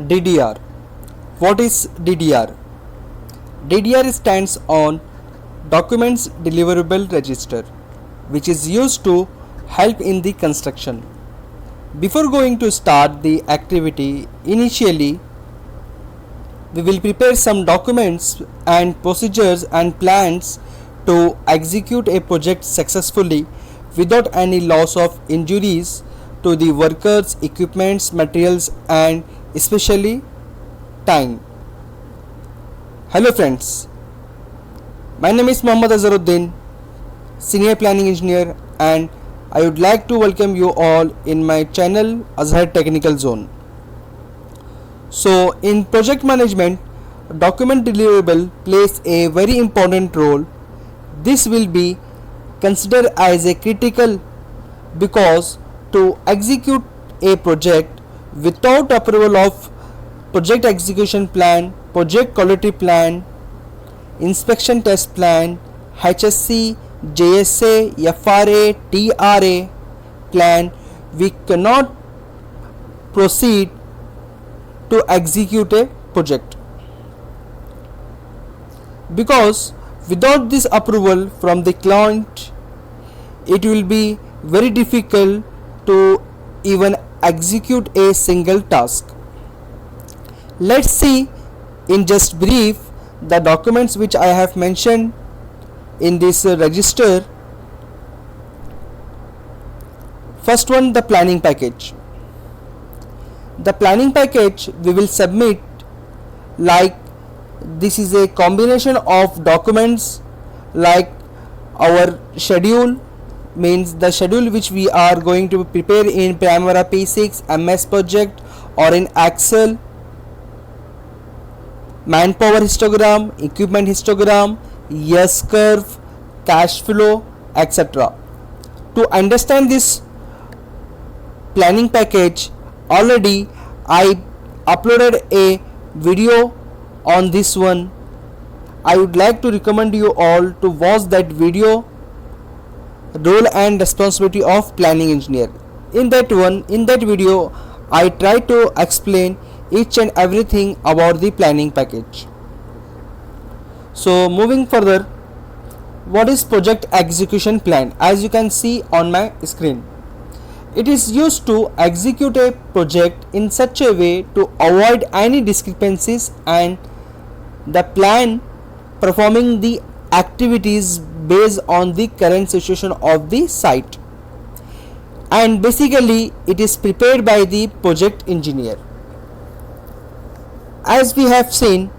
DDR. What is DDR? DDR stands on Documents Deliverable Register, which is used to help in the construction. Before going to start the activity, initially we will prepare some documents and procedures and plans to execute a project successfully without any loss of injuries to the workers, equipments, materials, and especially time. Hello friends, my name is Mohammad Azharuddin, Senior Planning Engineer, and I would like to welcome you all in my channel Azhar Technical Zone. So in project management, document deliverable plays a very important role. This will be considered as a critical because to execute a project without approval of project execution plan, project quality plan, inspection test plan, HSC, JSA, FRA, TRA plan, we cannot proceed to execute a project, because without this approval from the client it will be very difficult to even execute a single task. Let's see in just brief the documents which I have mentioned in this register. First one, the planning package. The planning package we will submit, like this is a combination of documents like our schedule, means the schedule which we are going to prepare in Primavera P6, MS Project or in Excel, manpower histogram, equipment histogram, S curve, cash flow, etc. To understand this planning package, already I uploaded a video on this one. I would like to recommend you all to watch that video, role and responsibility of planning engineer. In that video I try to explain each and everything about the planning package. So moving further, what is project execution plan? As you can see on my screen, it is used to execute a project in such a way to avoid any discrepancies and the plan performing the activities based on the current situation of the site, and basically it is prepared by the project engineer. As we have seen,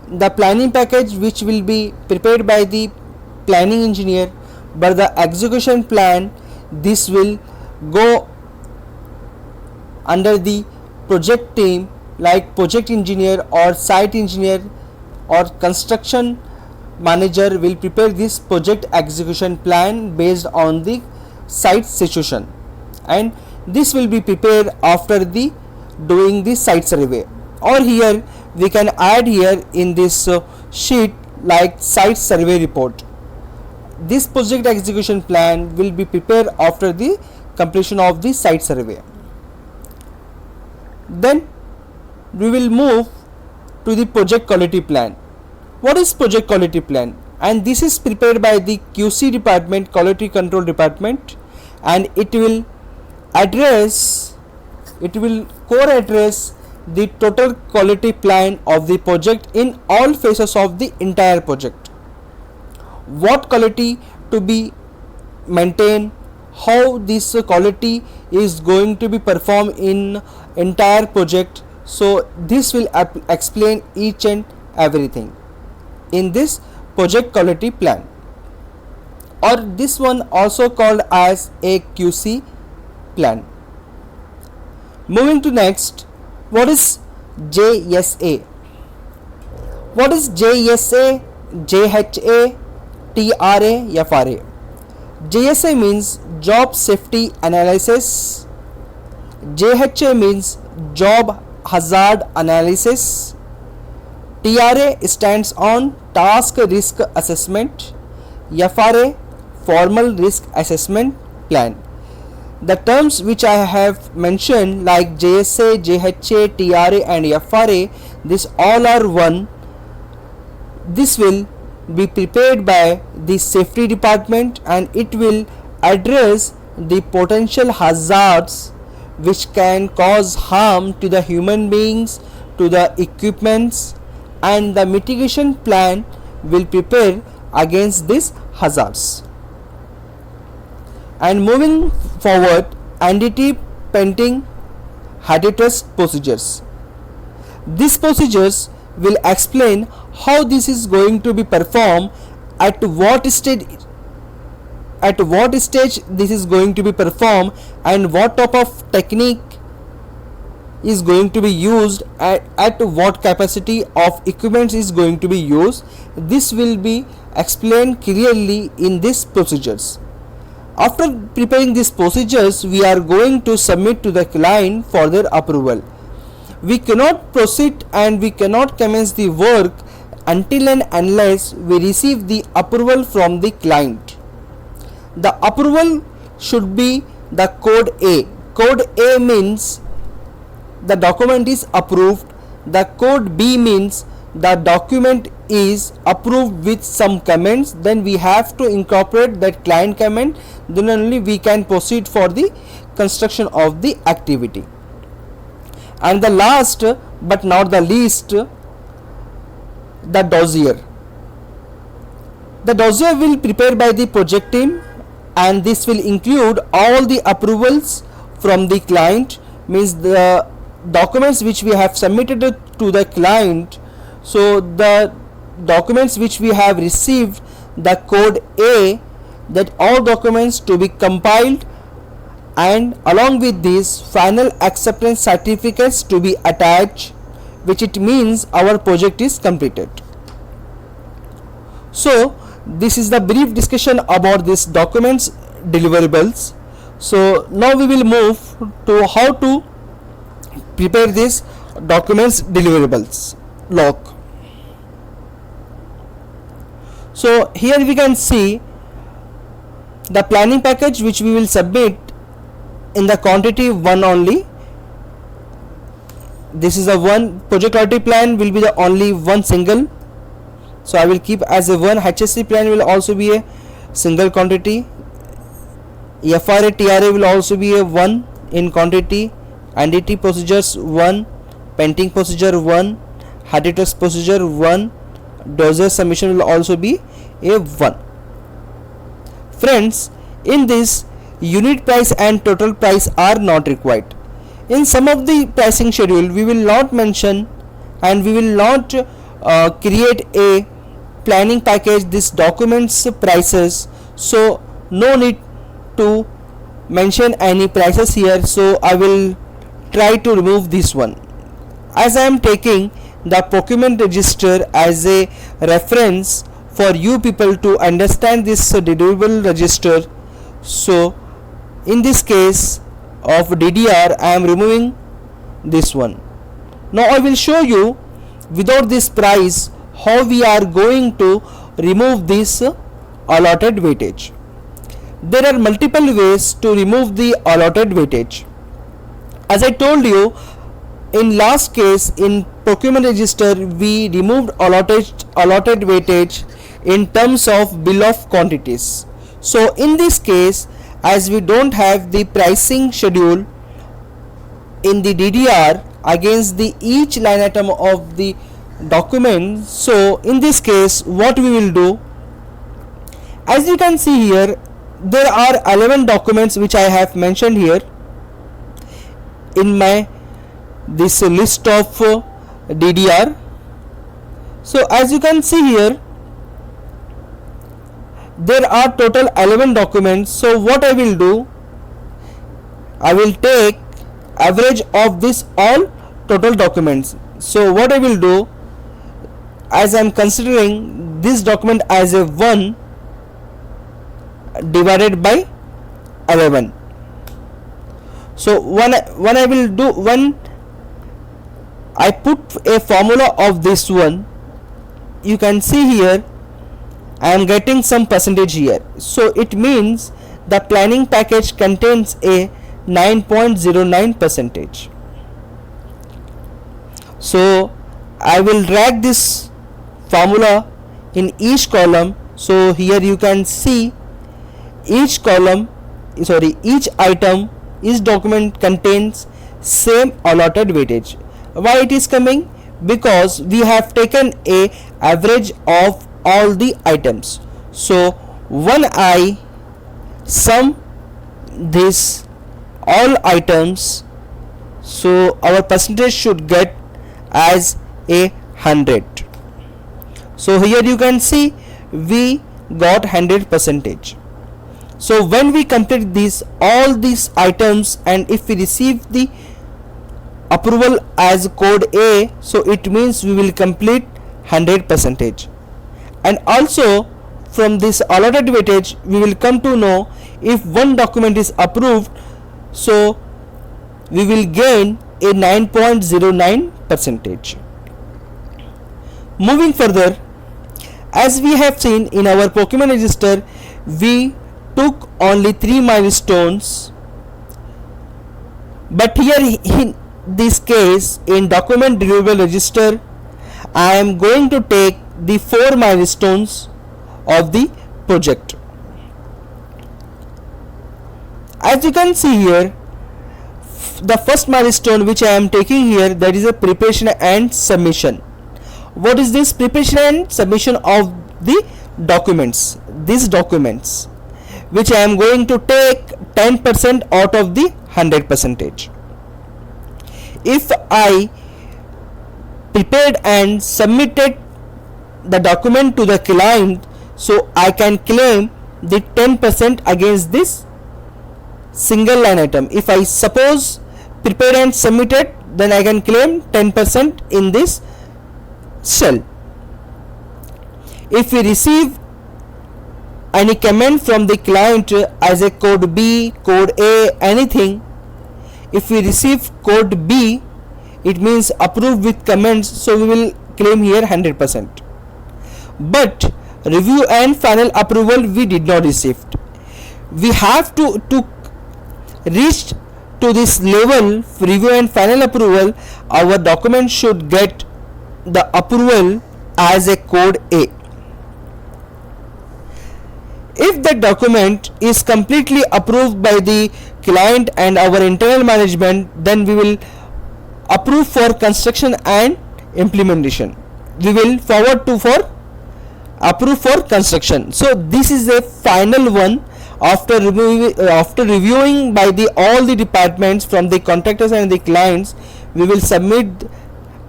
the planning package which will be prepared by the planning engineer, but the execution plan, this will go under the project team, like project engineer or site engineer or construction manager will prepare this project execution plan based on the site situation, and this will be prepared after the doing the site survey. Or here we can add here in this sheet like site survey report. This project execution plan will be prepared after the completion of the site survey. Then we will move to the project quality plan. What is project quality plan? And this is prepared by the QC department, quality control department, and it will core address the total quality plan of the project in all phases of the entire project. What quality to be maintained, how this quality is going to be performed in entire project. So this will explain each and everything in this project quality plan, or this one also called as a QC plan. Moving to next, what is JSA? What is JSA, JHA, TRA, FRA? JSA means job safety analysis, JHA means job hazard analysis, TRA stands on task risk assessment, FRA formal risk assessment plan. The terms which I have mentioned like JSA, JHA, TRA and FRA, this all are one. This will be prepared by the safety department and it will address the potential hazards which can cause harm to the human beings, to the equipments, and the mitigation plan will prepare against these hazards. And moving forward, NDT painting HADITRUST procedures. These procedures will explain how this is going to be performed, at what stage this is going to be performed, and what type of technique is going to be used, at what capacity of equipment is going to be used. This will be explained clearly in these procedures. After preparing these procedures, we are going to submit to the client for their approval. We cannot proceed and we cannot commence the work until and unless we receive the approval from the client. The approval should be the code A. Code A means the document is approved. The code B means the document is approved with some comments. Then we have to incorporate that client comment. Then only we can proceed for the construction of the activity. And the last but not the least, the dossier. The dossier will be prepared by the project team, and this will include all the approvals from the client, means the documents which we have submitted to the client. So the documents which we have received, the code A, that all documents to be compiled, and along with these final acceptance certificates to be attached, which it means our project is completed. So this is the brief discussion about this documents deliverables. So now we will move to how to prepare this documents deliverables log. So here we can see the planning package which we will submit in the quantity 1 only. This is a one project quality plan will be the only one single, so I will keep as a one. HSC plan will also be a single quantity. FRA TRA will also be a one in quantity. NDT procedures 1, painting procedure 1, HADITRUST procedure 1, dossier submission will also be a 1. Friends, in this unit price and total price are not required. In some of the pricing schedule we will not mention and we will not create a planning package this documents prices, so no need to mention any prices here. So I will try to remove this one, as I am taking the procurement register as a reference for you people to understand this deliverable register. So in this case of DDR I am removing this one. Now I will show you without this price how we are going to remove this allotted weightage. There are multiple ways to remove the allotted weightage. As I told you in last case, in procurement register we removed allotted weightage in terms of bill of quantities. So in this case, as we don't have the pricing schedule in the DDR against the each line item of the document, so in this case what we will do, as you can see here, there are 11 documents which I have mentioned here in my this list of DDR. So as you can see here, there are total 11 documents. So what I will do, I will take average of this all total documents. So what I will do, as I am considering this document as a 1 divided by 11. So when I will do, when I put a formula of this one, you can see here I am getting some percentage here. So it means the planning package contains a 9.09 percentage. So I will drag this formula in each column. So here you can see each item, each document contains same allotted weightage. Why it is coming? Because we have taken a average of all the items. So when I sum this all items, so our percentage should get as 100. So here you can see we got 100 percentage. So when we complete all these items, and if we receive the approval as code A, so it means we will complete 100 percentage. And also from this allotted weightage we will come to know if one document is approved, so we will gain a 9.09 percentage. Moving further, as we have seen in our procurement register, we took only 3 milestones, but here in this case in document deliverable register I am going to take the 4 milestones of the project. As you can see here, the first milestone which I am taking here, that is a preparation and submission. What is this? Preparation and submission of the documents, these documents, which I am going to take 10% out of the 100 percentage. If I prepared and submitted the document to the client, so I can claim the 10% against this single line item. If I suppose prepared and submitted, then I can claim 10% in this cell. If we receive any comment from the client as a code B, code A, anything, if we receive code B, it means approved with comments, so we will claim here 100%. But review and final approval we did not receive. We have to reach to this level, review and final approval, our document should get the approval as a code A. If the document is completely approved by the client and our internal management, then we will approve for construction and implementation. We will forward to for approve for construction. So this is a final one. After reviewing by all the departments from the contractors and the clients, we will submit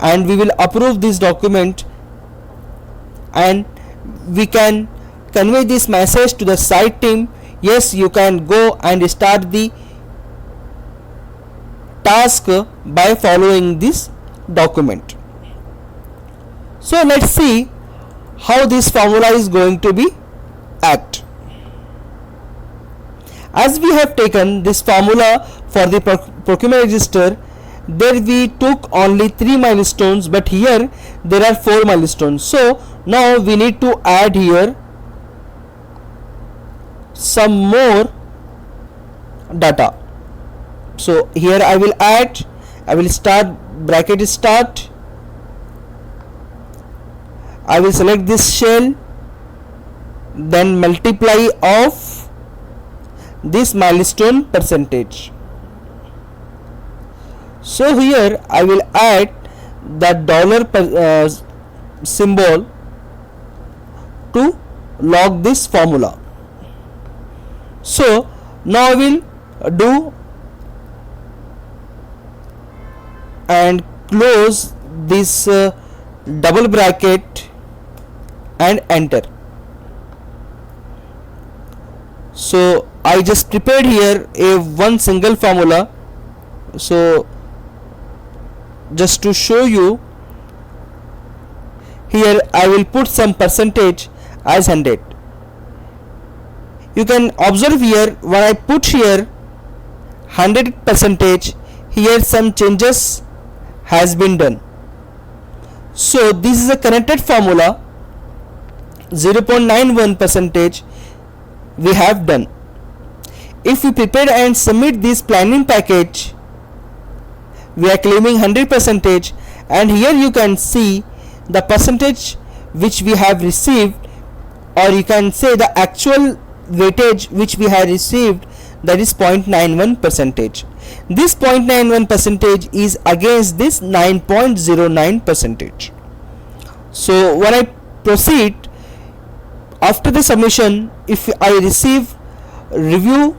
and we will approve this document, and we can convey this message to the site team. Yes, you can go and start the task by following this document. So let's see how this formula is going to be act. As we have taken this formula for the procurement register, there we took only 3 milestones, but here there are 4 milestones. So now we need to add here some more data. So here I will start bracket start. I will select this shell, then multiply of this milestone percentage. So here I will add the dollar symbol to log this formula. So now I will do and close this double bracket and enter. So I just prepared here one single formula. So just to show you, here I will put some percentage as 100. You can observe here when I put here 100 percentage, here some changes has been done. So this is a connected formula. 0.91 percentage we have done. If we prepare and submit this planning package, we are claiming 100%, and here you can see the percentage which we have received, or you can say the actual weightage which we have received, that is 0.91%. This 0.91% is against this 9.09%. So when I proceed after the submission, if I receive review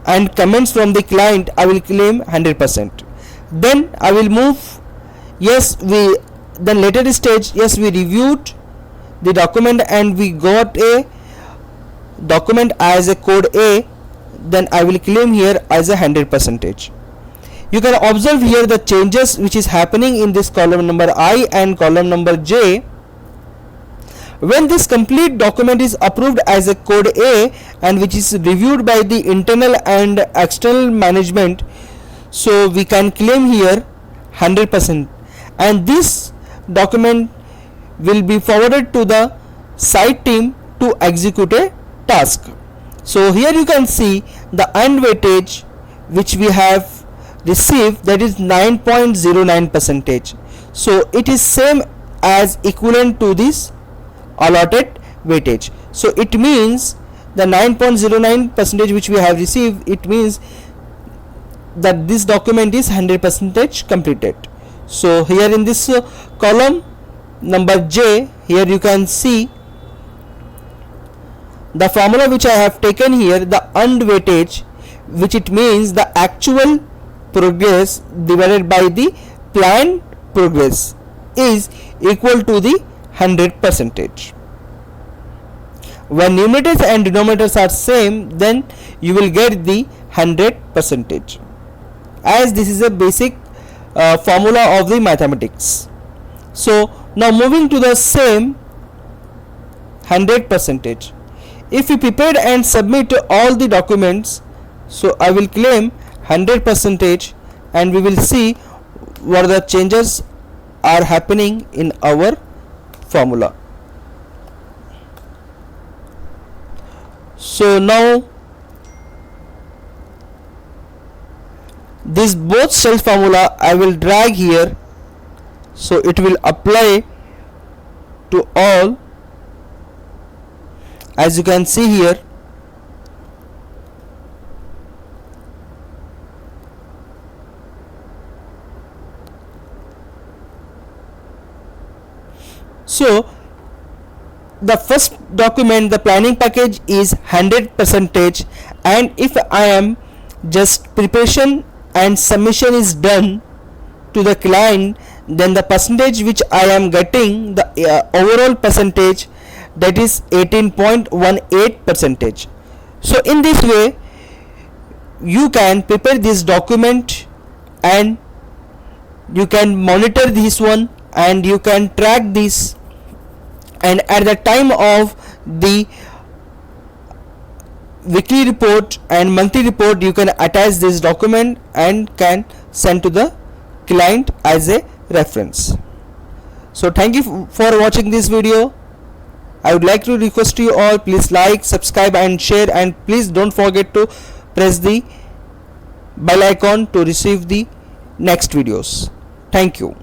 and comments from the client, I will claim 100%. Then I will move, then later stage, we reviewed the document and we got a document as a code A, then I will claim here as a 100%. You can observe here the changes which is happening in this column number I and column number J. When this complete document is approved as a code A and which is reviewed by the internal and external management, so we can claim here 100%, and this document will be forwarded to the site team to execute a task. So here you can see the end weightage which we have received, that is 9.09%. So it is same as equivalent to this allotted weightage. So it means the 9.09% which we have received, it means that this document is 100% completed. So here in this column number J, here you can see the formula which I have taken here, the earned weightage, which it means the actual progress divided by the planned progress, is equal to the 100%. When numerators and denominators are same, then you will get the 100%, as this is a basic formula of the mathematics. So now moving to the same 100%. If we prepared and submit all the documents, so I will claim 100%, and we will see what the changes are happening in our formula. So now this both cell formula I will drag here, so it will apply to all, as you can see here. So the first document, the planning package, is 100%, and if I am just preparation and submission is done to the client, then the percentage which I am getting, the overall percentage, that is 18.18%. So in this way you can prepare this document and you can monitor this one and you can track this, and at the time of the weekly report and monthly report you can attach this document and can send to the client as a reference. So thank you for watching this video. I would like to request you all, please like, subscribe and share, and please don't forget to press the bell icon to receive the next videos. Thank you.